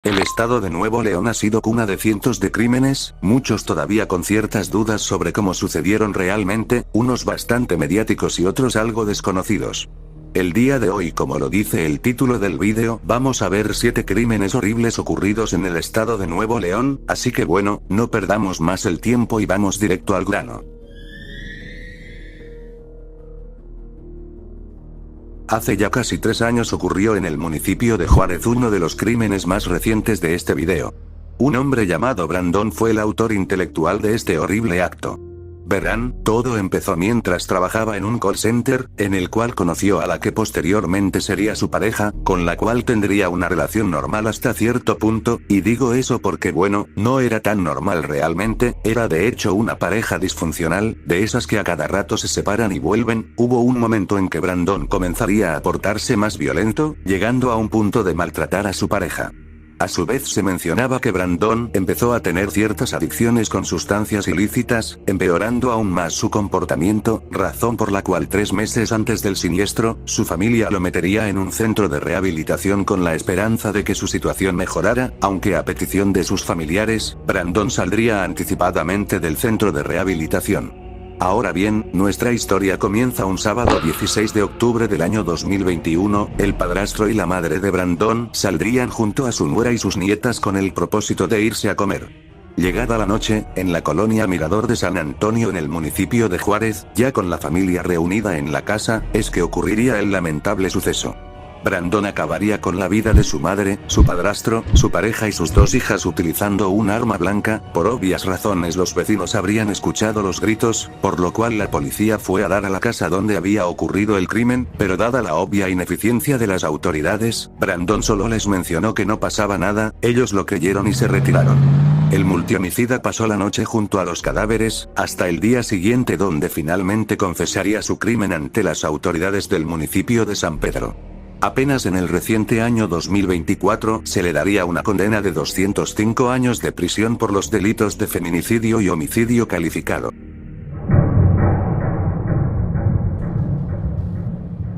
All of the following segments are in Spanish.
El estado de Nuevo León ha sido cuna de cientos de crímenes, muchos todavía con ciertas dudas sobre cómo sucedieron realmente, unos bastante mediáticos y otros algo desconocidos. El día de hoy, como lo dice el título del vídeo, vamos a ver 7 crímenes horribles ocurridos en el estado de Nuevo León, así que bueno, no perdamos más el tiempo y vamos directo al grano. Hace ya casi 3 años ocurrió en el municipio de Juárez uno de los crímenes más recientes de este video. Un hombre llamado Brandon fue el autor intelectual de este horrible acto. Verán, todo empezó mientras trabajaba en un call center, en el cual conoció a la que posteriormente sería su pareja, con la cual tendría una relación normal hasta cierto punto, y digo eso porque bueno, no era tan normal realmente, era de hecho una pareja disfuncional, de esas que a cada rato se separan y vuelven. Hubo un momento en que Brandon comenzaría a portarse más violento, llegando a un punto de maltratar a su pareja. A su vez se mencionaba que Brandon empezó a tener ciertas adicciones con sustancias ilícitas, empeorando aún más su comportamiento, razón por la cual 3 meses antes del siniestro, su familia lo metería en un centro de rehabilitación con la esperanza de que su situación mejorara, aunque a petición de sus familiares, Brandon saldría anticipadamente del centro de rehabilitación. Ahora bien, nuestra historia comienza un sábado 16 de octubre del año 2021, el padrastro y la madre de Brandon saldrían junto a su nuera y sus nietas con el propósito de irse a comer. Llegada la noche, en la colonia Mirador de San Antonio en el municipio de Juárez, ya con la familia reunida en la casa, es que ocurriría el lamentable suceso. Brandon acabaría con la vida de su madre, su padrastro, su pareja y sus 2 hijas utilizando un arma blanca. Por obvias razones los vecinos habrían escuchado los gritos, por lo cual la policía fue a dar a la casa donde había ocurrido el crimen, pero dada la obvia ineficiencia de las autoridades, Brandon solo les mencionó que no pasaba nada, ellos lo creyeron y se retiraron. El multihomicida pasó la noche junto a los cadáveres, hasta el día siguiente donde finalmente confesaría su crimen ante las autoridades del municipio de San Pedro. Apenas en el reciente año 2024 se le daría una condena de 205 años de prisión por los delitos de feminicidio y homicidio calificado.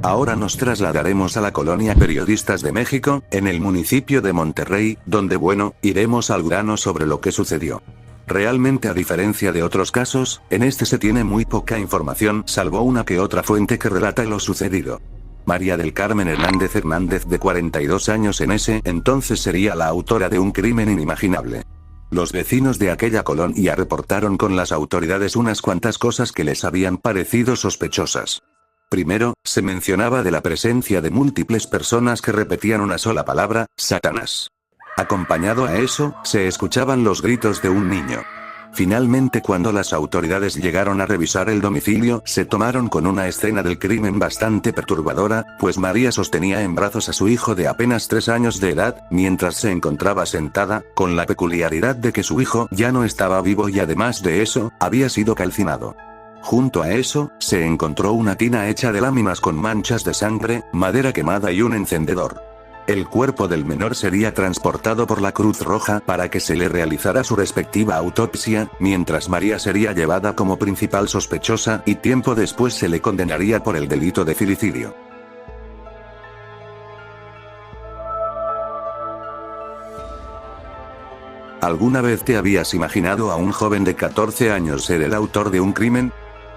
Ahora nos trasladaremos a la colonia Periodistas de México, en el municipio de Monterrey, donde bueno, iremos al grano sobre lo que sucedió. Realmente a diferencia de otros casos, en este se tiene muy poca información, salvo una que otra fuente que relata lo sucedido. María del Carmen Hernández de 42 años en ese entonces sería la autora de un crimen inimaginable. Los vecinos de aquella colonia reportaron con las autoridades unas cuantas cosas que les habían parecido sospechosas. Primero, se mencionaba de la presencia de múltiples personas que repetían una sola palabra, Satanás. Acompañado a eso, se escuchaban los gritos de un niño. Finalmente, cuando las autoridades llegaron a revisar el domicilio, se tomaron con una escena del crimen bastante perturbadora, pues María sostenía en brazos a su hijo de apenas 3 años de edad, mientras se encontraba sentada, con la peculiaridad de que su hijo ya no estaba vivo y además de eso, había sido calcinado. Junto a eso, se encontró una tina hecha de láminas con manchas de sangre, madera quemada y un encendedor. El cuerpo del menor sería transportado por la Cruz Roja para que se le realizara su respectiva autopsia, mientras María sería llevada como principal sospechosa y tiempo después se le condenaría por el delito de filicidio. ¿Alguna vez te habías imaginado a un joven de 14 años ser el autor de un crimen?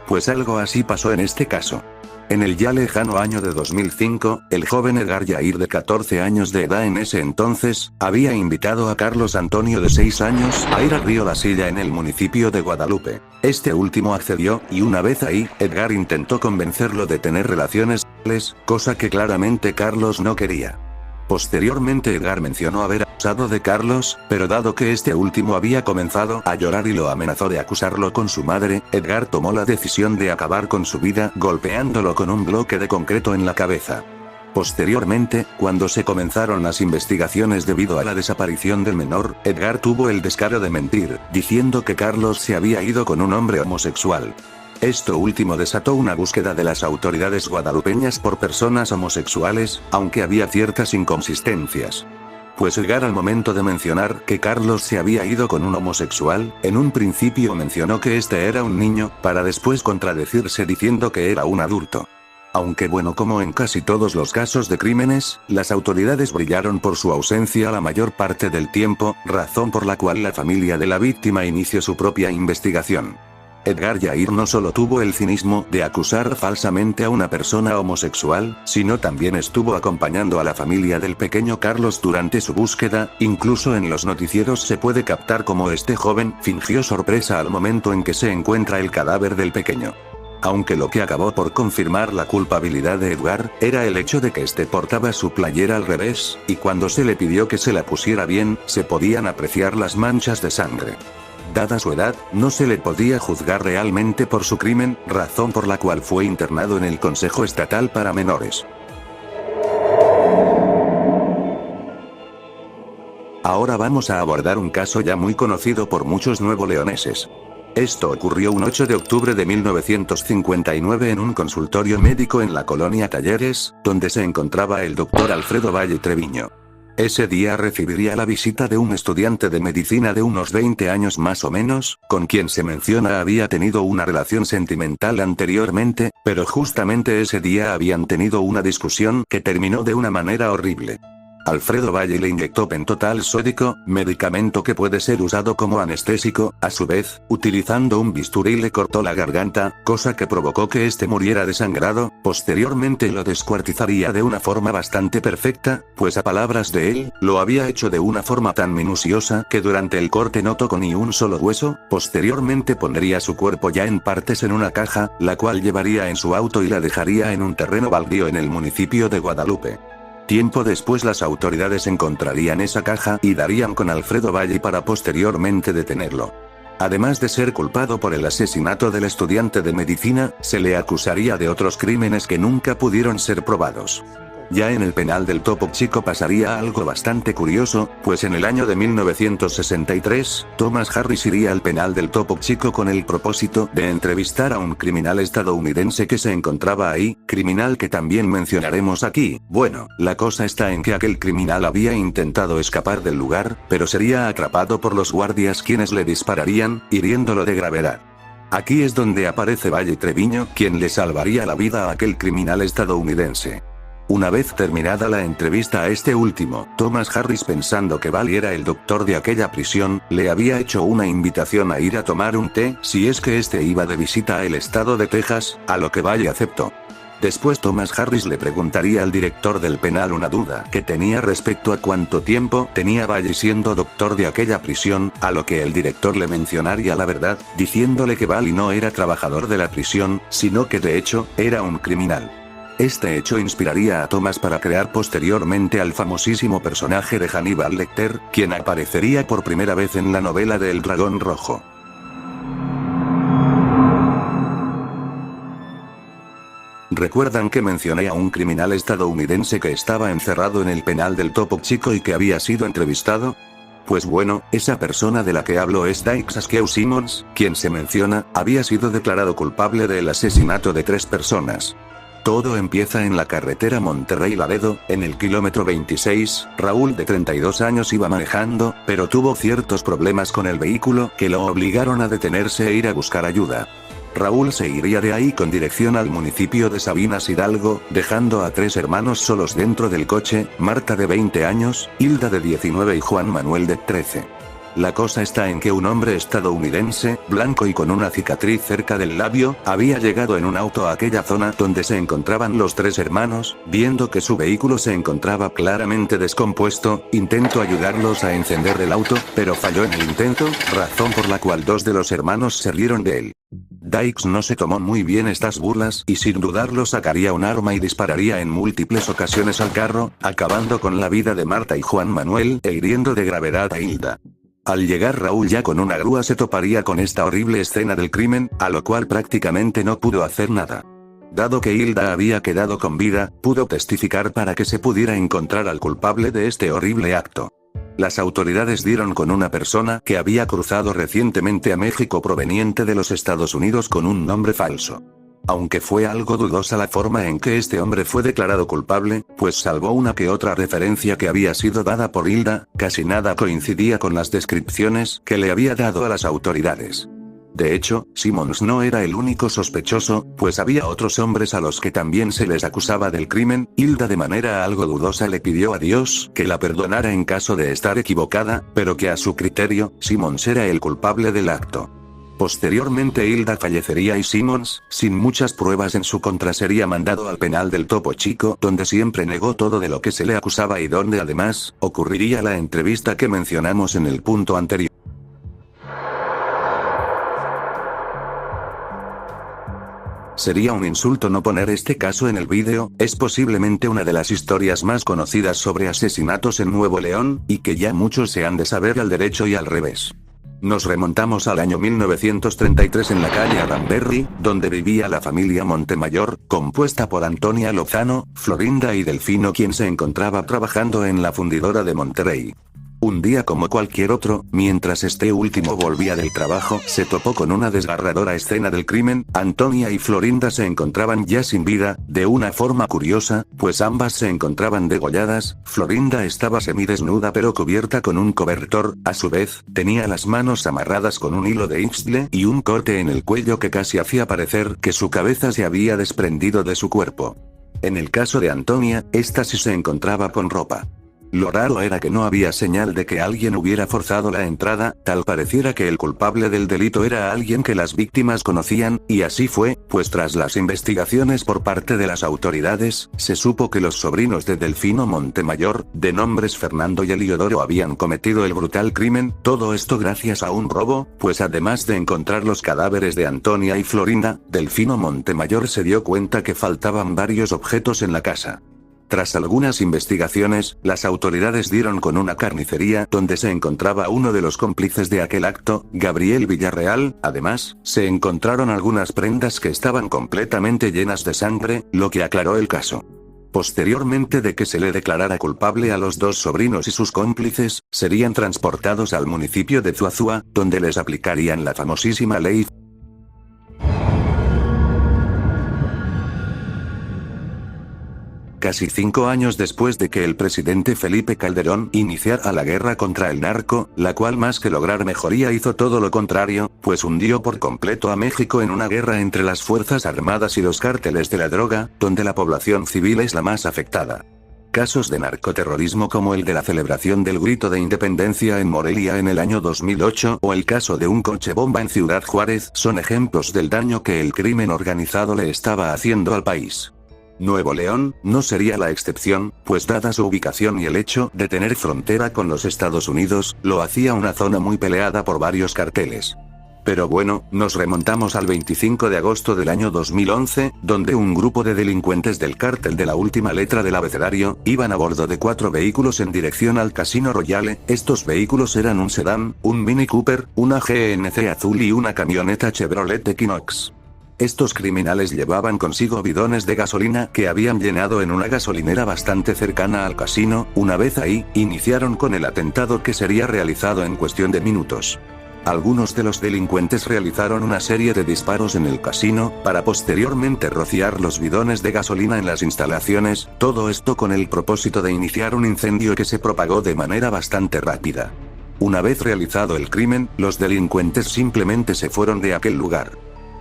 Pues algo así pasó en este caso. En el ya lejano año de 2005, el joven Edgar Yair de 14 años de edad en ese entonces, había invitado a Carlos Antonio de 6 años a ir al río La Silla en el municipio de Guadalupe. Este último accedió, y una vez ahí, Edgar intentó convencerlo de tener relaciones sexuales, cosa que claramente Carlos no quería. Posteriormente Edgar mencionó haber abusado de Carlos, pero dado que este último había comenzado a llorar y lo amenazó de acusarlo con su madre, Edgar tomó la decisión de acabar con su vida, golpeándolo con un bloque de concreto en la cabeza. Posteriormente, cuando se comenzaron las investigaciones debido a la desaparición del menor, Edgar tuvo el descaro de mentir, diciendo que Carlos se había ido con un hombre homosexual. Esto último desató una búsqueda de las autoridades guadalupeñas por personas homosexuales, aunque había ciertas inconsistencias. Pues Edgar al momento de mencionar que Carlos se había ido con un homosexual, en un principio mencionó que este era un niño, para después contradecirse diciendo que era un adulto. Aunque bueno, como en casi todos los casos de crímenes, las autoridades brillaron por su ausencia la mayor parte del tiempo, razón por la cual la familia de la víctima inició su propia investigación. Edgar Yair no solo tuvo el cinismo de acusar falsamente a una persona homosexual, sino también estuvo acompañando a la familia del pequeño Carlos durante su búsqueda, incluso en los noticieros se puede captar cómo este joven fingió sorpresa al momento en que se encuentra el cadáver del pequeño. Aunque lo que acabó por confirmar la culpabilidad de Edgar, era el hecho de que este portaba su playera al revés, y cuando se le pidió que se la pusiera bien, se podían apreciar las manchas de sangre. Dada su edad, no se le podía juzgar realmente por su crimen, razón por la cual fue internado en el Consejo Estatal para Menores. Ahora vamos a abordar un caso ya muy conocido por muchos nuevoleoneses. Esto ocurrió un 8 de octubre de 1959 en un consultorio médico en la colonia Talleres, donde se encontraba el doctor Alfredo Valle Treviño. Ese día recibiría la visita de un estudiante de medicina de unos 20 años más o menos, con quien se menciona había tenido una relación sentimental anteriormente, pero justamente ese día habían tenido una discusión que terminó de una manera horrible. Alfredo Valle le inyectó pentotal sódico, medicamento que puede ser usado como anestésico, a su vez, utilizando un bisturí le cortó la garganta, cosa que provocó que este muriera desangrado, posteriormente lo descuartizaría de una forma bastante perfecta, pues a palabras de él, lo había hecho de una forma tan minuciosa que durante el corte no tocó ni un solo hueso, posteriormente pondría su cuerpo ya en partes en una caja, la cual llevaría en su auto y la dejaría en un terreno baldío en el municipio de Guadalupe. Tiempo después las autoridades encontrarían esa caja y darían con Alfredo Valle para posteriormente detenerlo. Además de ser culpado por el asesinato del estudiante de medicina, se le acusaría de otros crímenes que nunca pudieron ser probados. Ya en el penal del Topo Chico pasaría algo bastante curioso, pues en el año de 1963, Thomas Harris iría al penal del Topo Chico con el propósito de entrevistar a un criminal estadounidense que se encontraba ahí, criminal que también mencionaremos aquí. Bueno, la cosa está en que aquel criminal había intentado escapar del lugar, pero sería atrapado por los guardias quienes le dispararían, hiriéndolo de gravedad. Aquí es donde aparece Valle Treviño, quien le salvaría la vida a aquel criminal estadounidense. Una vez terminada la entrevista a este último, Thomas Harris, pensando que Valle era el doctor de aquella prisión, le había hecho una invitación a ir a tomar un té si es que este iba de visita al estado de Texas, a lo que Valle aceptó. Después Thomas Harris le preguntaría al director del penal una duda que tenía respecto a cuánto tiempo tenía Valle siendo doctor de aquella prisión, a lo que el director le mencionaría la verdad, diciéndole que Valle no era trabajador de la prisión, sino que de hecho, era un criminal. Este hecho inspiraría a Thomas para crear posteriormente al famosísimo personaje de Hannibal Lecter, quien aparecería por primera vez en la novela de El Dragón Rojo. ¿Recuerdan que mencioné a un criminal estadounidense que estaba encerrado en el penal del Topo Chico y que había sido entrevistado? Pues bueno, esa persona de la que hablo es Dykes Askew Simmons, quien se menciona, había sido declarado culpable del asesinato de 3 personas. Todo empieza en la carretera Monterrey-Laredo, en el kilómetro 26, Raúl de 32 años iba manejando, pero tuvo ciertos problemas con el vehículo que lo obligaron a detenerse e ir a buscar ayuda. Raúl se iría de ahí con dirección al municipio de Sabinas Hidalgo, dejando a 3 hermanos solos dentro del coche, Marta de 20 años, Hilda de 19 y Juan Manuel de 13. La cosa está en que un hombre estadounidense, blanco y con una cicatriz cerca del labio, había llegado en un auto a aquella zona donde se encontraban los 3 hermanos, viendo que su vehículo se encontraba claramente descompuesto, intentó ayudarlos a encender el auto, pero falló en el intento, razón por la cual 2 de los hermanos se rieron de él. Dykes no se tomó muy bien estas burlas y sin dudarlo sacaría un arma y dispararía en múltiples ocasiones al carro, acabando con la vida de Marta y Juan Manuel e hiriendo de gravedad a Hilda. Al llegar Raúl ya con una grúa se toparía con esta horrible escena del crimen, a lo cual prácticamente no pudo hacer nada. Dado que Hilda había quedado con vida, pudo testificar para que se pudiera encontrar al culpable de este horrible acto. Las autoridades dieron con una persona que había cruzado recientemente a México proveniente de los Estados Unidos con un nombre falso. Aunque fue algo dudosa la forma en que este hombre fue declarado culpable, pues salvo una que otra referencia que había sido dada por Hilda, casi nada coincidía con las descripciones que le había dado a las autoridades. De hecho, Simmons no era el único sospechoso, pues había otros hombres a los que también se les acusaba del crimen. Hilda de manera algo dudosa le pidió a Dios que la perdonara en caso de estar equivocada, pero que a su criterio, Simmons era el culpable del acto. Posteriormente Hilda fallecería y Simmons, sin muchas pruebas en su contra, sería mandado al penal del Topo Chico, donde siempre negó todo de lo que se le acusaba y donde además, ocurriría la entrevista que mencionamos en el punto anterior. Sería un insulto no poner este caso en el vídeo, es posiblemente una de las historias más conocidas sobre asesinatos en Nuevo León, y que ya muchos se han de saber al derecho y al revés. Nos remontamos al año 1933 en la calle Aranberry, donde vivía la familia Montemayor, compuesta por Antonia Lozano, Florinda y Delfino, quien se encontraba trabajando en la fundidora de Monterrey. Un día como cualquier otro, mientras este último volvía del trabajo, se topó con una desgarradora escena del crimen. Antonia y Florinda se encontraban ya sin vida, de una forma curiosa, pues ambas se encontraban degolladas. Florinda estaba semidesnuda pero cubierta con un cobertor, a su vez, tenía las manos amarradas con un hilo de ixtle y un corte en el cuello que casi hacía parecer que su cabeza se había desprendido de su cuerpo. En el caso de Antonia, esta sí se encontraba con ropa. Lo raro era que no había señal de que alguien hubiera forzado la entrada, tal pareciera que el culpable del delito era alguien que las víctimas conocían, y así fue, pues tras las investigaciones por parte de las autoridades, se supo que los sobrinos de Delfino Montemayor, de nombres Fernando y Eliodoro, habían cometido el brutal crimen, todo esto gracias a un robo, pues además de encontrar los cadáveres de Antonia y Florinda, Delfino Montemayor se dio cuenta que faltaban varios objetos en la casa. Tras algunas investigaciones, las autoridades dieron con una carnicería donde se encontraba uno de los cómplices de aquel acto, Gabriel Villarreal. Además, se encontraron algunas prendas que estaban completamente llenas de sangre, lo que aclaró el caso. Posteriormente de que se le declarara culpable a los dos sobrinos y sus cómplices, serían transportados al municipio de Zuazua, donde les aplicarían la famosísima ley. Casi 5 años después de que el presidente Felipe Calderón iniciara la guerra contra el narco, la cual más que lograr mejoría hizo todo lo contrario, pues hundió por completo a México en una guerra entre las fuerzas armadas y los cárteles de la droga, donde la población civil es la más afectada. Casos de narcoterrorismo como el de la celebración del Grito de Independencia en Morelia en el año 2008 o el caso de un coche bomba en Ciudad Juárez son ejemplos del daño que el crimen organizado le estaba haciendo al país. Nuevo León no sería la excepción, pues dada su ubicación y el hecho de tener frontera con los Estados Unidos, lo hacía una zona muy peleada por varios carteles. Pero bueno, nos remontamos al 25 de agosto del año 2011, donde un grupo de delincuentes del cártel de la última letra del abecedario, iban a bordo de 4 vehículos en dirección al Casino Royale. Estos vehículos eran un sedán, un Mini Cooper, una GNC azul y una camioneta Chevrolet Equinox. Estos criminales llevaban consigo bidones de gasolina que habían llenado en una gasolinera bastante cercana al casino. Una vez ahí, iniciaron con el atentado que sería realizado en cuestión de minutos. Algunos de los delincuentes realizaron una serie de disparos en el casino, para posteriormente rociar los bidones de gasolina en las instalaciones, todo esto con el propósito de iniciar un incendio que se propagó de manera bastante rápida. Una vez realizado el crimen, los delincuentes simplemente se fueron de aquel lugar.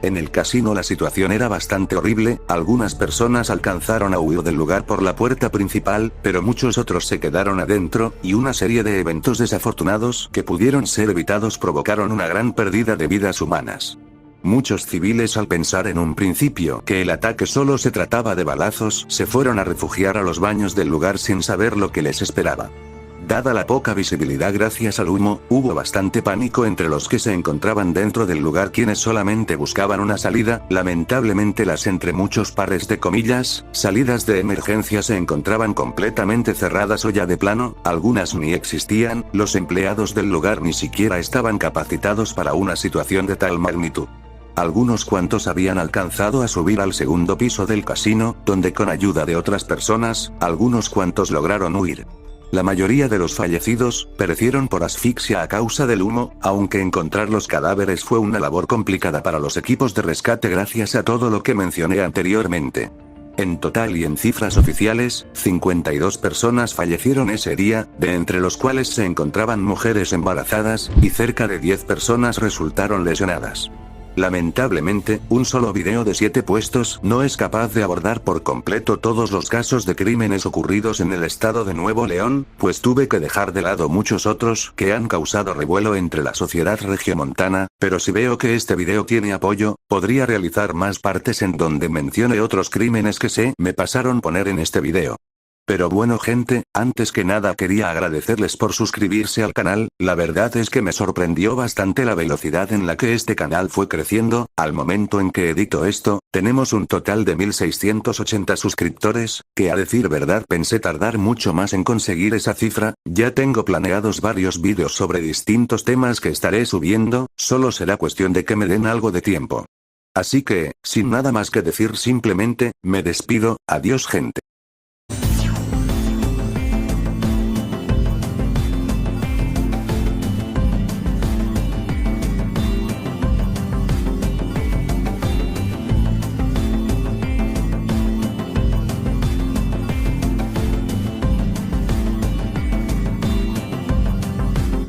En el casino la situación era bastante horrible, algunas personas alcanzaron a huir del lugar por la puerta principal, pero muchos otros se quedaron adentro, y una serie de eventos desafortunados que pudieron ser evitados provocaron una gran pérdida de vidas humanas. Muchos civiles, al pensar en un principio que el ataque solo se trataba de balazos, se fueron a refugiar a los baños del lugar sin saber lo que les esperaba. Dada la poca visibilidad gracias al humo, hubo bastante pánico entre los que se encontraban dentro del lugar, quienes solamente buscaban una salida. Lamentablemente las, entre muchos pares de comillas, salidas de emergencia se encontraban completamente cerradas o ya de plano, algunas ni existían. Los empleados del lugar ni siquiera estaban capacitados para una situación de tal magnitud. Algunos cuantos habían alcanzado a subir al segundo piso del casino, donde con ayuda de otras personas, algunos cuantos lograron huir. La mayoría de los fallecidos perecieron por asfixia a causa del humo, aunque encontrar los cadáveres fue una labor complicada para los equipos de rescate gracias a todo lo que mencioné anteriormente. En total y en cifras oficiales, 52 personas fallecieron ese día, de entre los cuales se encontraban mujeres embarazadas, y cerca de 10 personas resultaron lesionadas. Lamentablemente, un solo video de 7 puestos no es capaz de abordar por completo todos los casos de crímenes ocurridos en el estado de Nuevo León, pues tuve que dejar de lado muchos otros que han causado revuelo entre la sociedad regiomontana, pero si veo que este video tiene apoyo, podría realizar más partes en donde mencione otros crímenes que se me pasaron poner en este video. Pero bueno gente, antes que nada quería agradecerles por suscribirse al canal, la verdad es que me sorprendió bastante la velocidad en la que este canal fue creciendo, al momento en que edito esto, tenemos un total de 1680 suscriptores, que a decir verdad pensé tardar mucho más en conseguir esa cifra, ya tengo planeados varios vídeos sobre distintos temas que estaré subiendo, solo será cuestión de que me den algo de tiempo. Así que, sin nada más que decir simplemente, me despido, adiós gente.